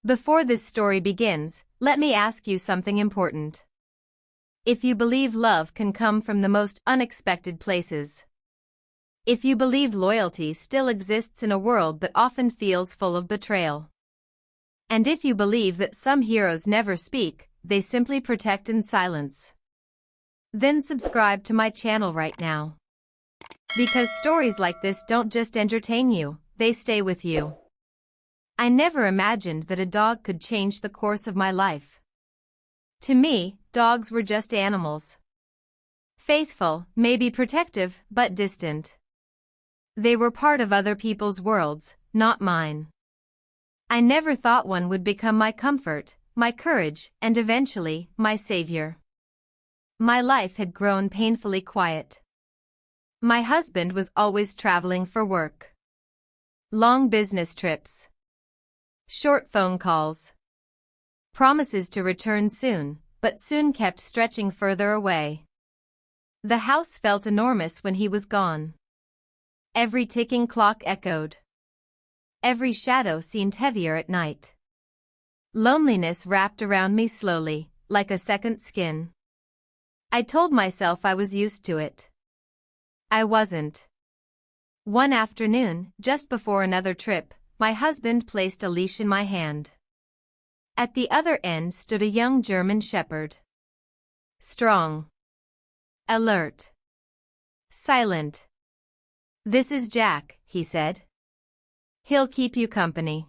Before this story begins, let me ask you something important. If you believe love can come from the most unexpected places. If you believe loyalty still exists in a world that often feels full of betrayal. And if you believe that some heroes never speak, they simply protect in silence. Then subscribe to my channel right now. Because stories like this don't just entertain you, they stay with you. I never imagined that a dog could change the course of my life. To me, dogs were just animals. Faithful, maybe protective, but distant. They were part of other people's worlds, not mine. I never thought one would become my comfort, my courage, and eventually, my savior. My life had grown painfully quiet. My husband was always traveling for work. Long business trips. Short phone calls. Promises to return soon, but soon kept stretching further away. The house felt enormous when he was gone. Every ticking clock echoed. Every shadow seemed heavier at night. Loneliness wrapped around me slowly, like a second skin. I told myself I was used to it. I wasn't. One afternoon, just before another trip, my husband placed a leash in my hand. At the other end stood a young German shepherd. Strong. Alert. Silent. "This is Jack," he said. "He'll keep you company.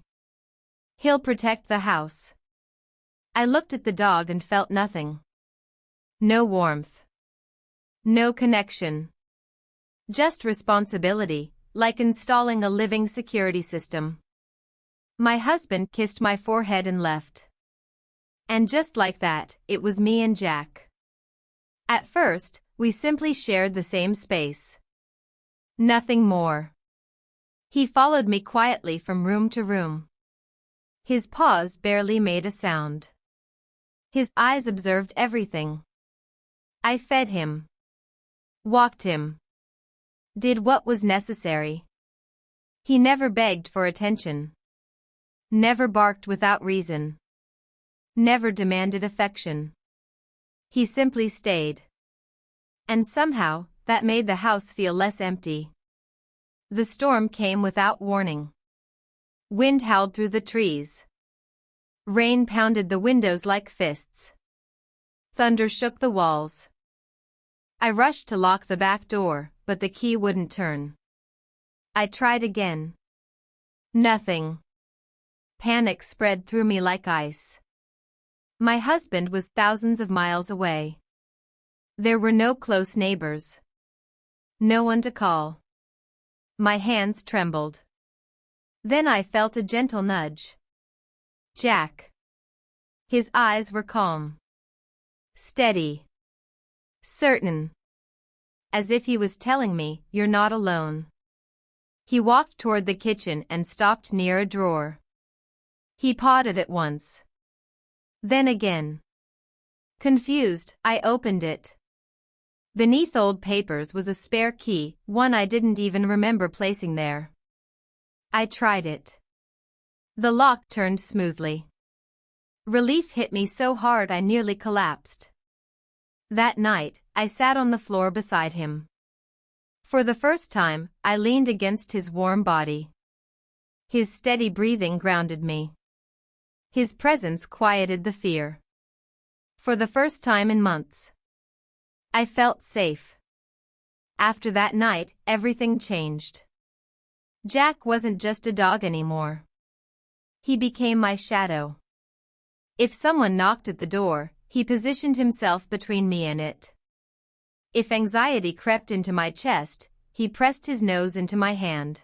He'll protect the house." I looked at the dog and felt nothing. No warmth. No connection. Just responsibility, like installing a living security system. My husband kissed my forehead and left. And just like that, it was me and Jack. At first, we simply shared the same space. Nothing more. He followed me quietly from room to room. His paws barely made a sound. His eyes observed everything. I fed him. Walked him. Did what was necessary. He never begged for attention. Never barked without reason. Never demanded affection. He simply stayed. And somehow, that made the house feel less empty. The storm came without warning. Wind howled through the trees. Rain pounded the windows like fists. Thunder shook the walls. I rushed to lock the back door, but the key wouldn't turn. I tried again. Nothing. Panic spread through me like ice. My husband was thousands of miles away. There were no close neighbors. No one to call. My hands trembled. Then I felt a gentle nudge. Jack. His eyes were calm. Steady. Certain. As if he was telling me, "You're not alone." He walked toward the kitchen and stopped near a drawer. He pawed at it once. Then again. Confused, I opened it. Beneath old papers was a spare key, one I didn't even remember placing there. I tried it. The lock turned smoothly. Relief hit me so hard I nearly collapsed. That night, I sat on the floor beside him. For the first time, I leaned against his warm body. His steady breathing grounded me. His presence quieted the fear. For the first time in months, I felt safe. After that night, everything changed. Jack wasn't just a dog anymore. He became my shadow. If someone knocked at the door, he positioned himself between me and it. If anxiety crept into my chest, he pressed his nose into my hand.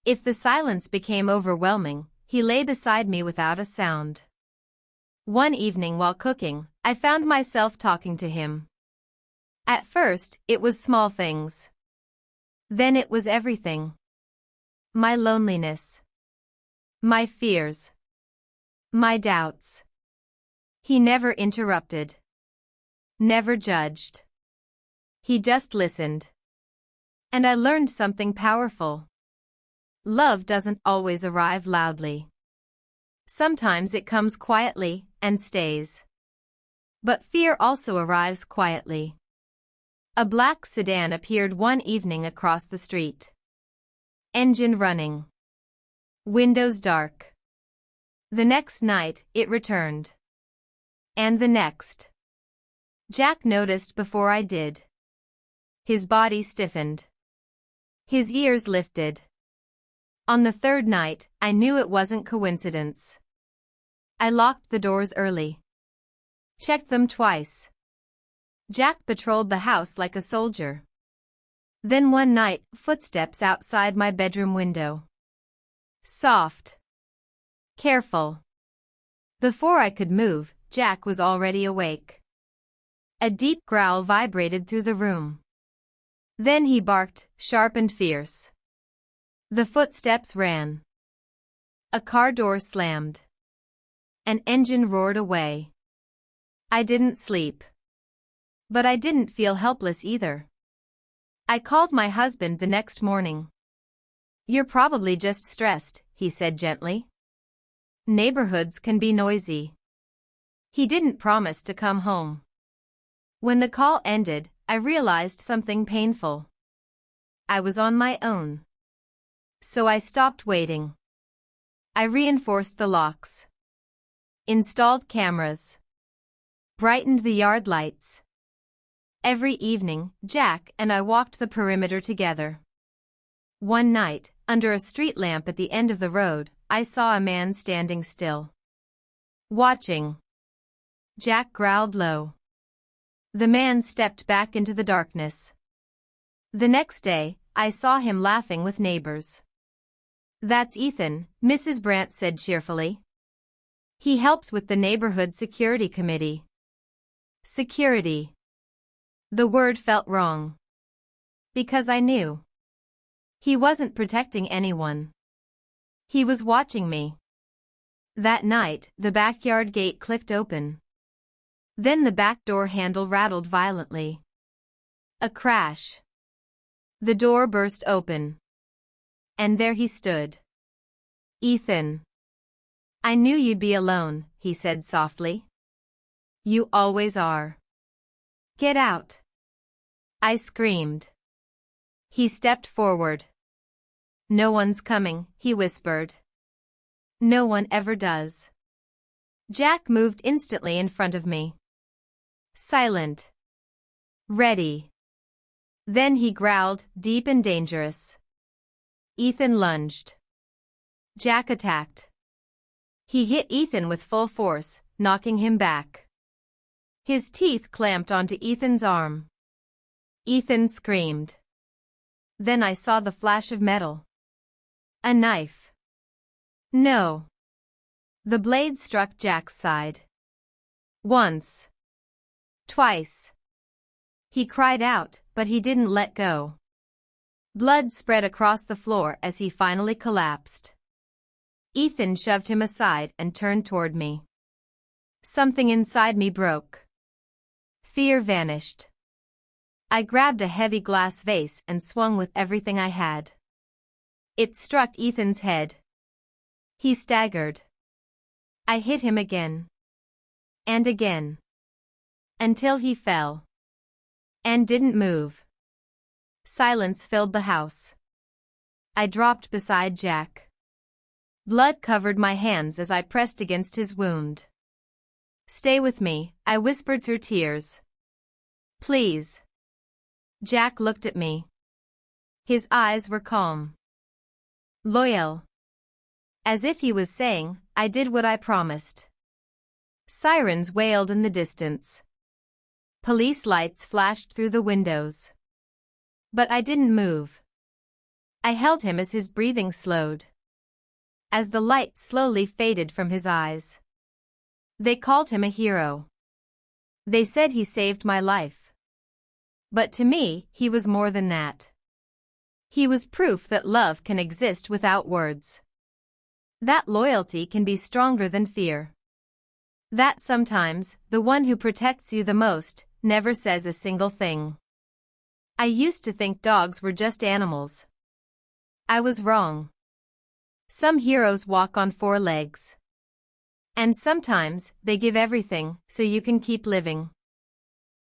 If the silence became overwhelming, he lay beside me without a sound. One evening while cooking, I found myself talking to him. At first, it was small things. Then it was everything. My loneliness. My fears. My doubts. He never interrupted. Never judged. He just listened. And I learned something powerful. Love doesn't always arrive loudly. Sometimes it comes quietly and stays. But fear also arrives quietly. A black sedan appeared one evening across the street. Engine running. Windows dark. The next night, it returned. And the next. Jack noticed before I did. His body stiffened. His ears lifted. On the third night, I knew it wasn't coincidence. I locked the doors early. Checked them twice. Jack patrolled the house like a soldier. Then one night, footsteps outside my bedroom window. Soft. Careful. Before I could move, Jack was already awake. A deep growl vibrated through the room. Then he barked, sharp and fierce. The footsteps ran. A car door slammed. An engine roared away. I didn't sleep. But I didn't feel helpless either. I called my husband the next morning. "You're probably just stressed," he said gently. "Neighborhoods can be noisy." He didn't promise to come home. When the call ended, I realized something painful. I was on my own. So I stopped waiting. I reinforced the locks. Installed cameras. Brightened the yard lights. Every evening, Jack and I walked the perimeter together. One night, under a street lamp at the end of the road, I saw a man standing still. Watching. Jack growled low. The man stepped back into the darkness. The next day, I saw him laughing with neighbors. "That's Ethan," Mrs. Brandt said cheerfully. "He helps with the neighborhood security committee." Security. The word felt wrong. Because I knew. He wasn't protecting anyone. He was watching me. That night, the backyard gate clicked open. Then the back door handle rattled violently. A crash. The door burst open. And there he stood. "Ethan. I knew you'd be alone," he said softly. "You always are. Get out." I screamed. He stepped forward. "No one's coming," he whispered. "No one ever does." Jack moved instantly in front of me. Silent. Ready. Then he growled, deep and dangerous. Ethan lunged. Jack attacked. He hit Ethan with full force, knocking him back. His teeth clamped onto Ethan's arm. Ethan screamed. Then I saw the flash of metal. A knife. No. The blade struck Jack's side. Once. Twice. He cried out, but he didn't let go. Blood spread across the floor as he finally collapsed. Ethan shoved him aside and turned toward me. Something inside me broke. Fear vanished. I grabbed a heavy glass vase and swung with everything I had. It struck Ethan's head. He staggered. I hit him again. And again. Until he fell. And didn't move. Silence filled the house. I dropped beside Jack. Blood covered my hands as I pressed against his wound. "Stay with me," I whispered through tears. "Please." Jack looked at me. His eyes were calm. Loyal. As if he was saying, "I did what I promised." Sirens wailed in the distance. Police lights flashed through the windows. But I didn't move. I held him as his breathing slowed. As the light slowly faded from his eyes. They called him a hero. They said he saved my life. But to me, he was more than that. He was proof that love can exist without words. That loyalty can be stronger than fear. That sometimes, the one who protects you the most, never says a single thing. I used to think dogs were just animals. I was wrong. Some heroes walk on four legs. And sometimes, they give everything, so you can keep living.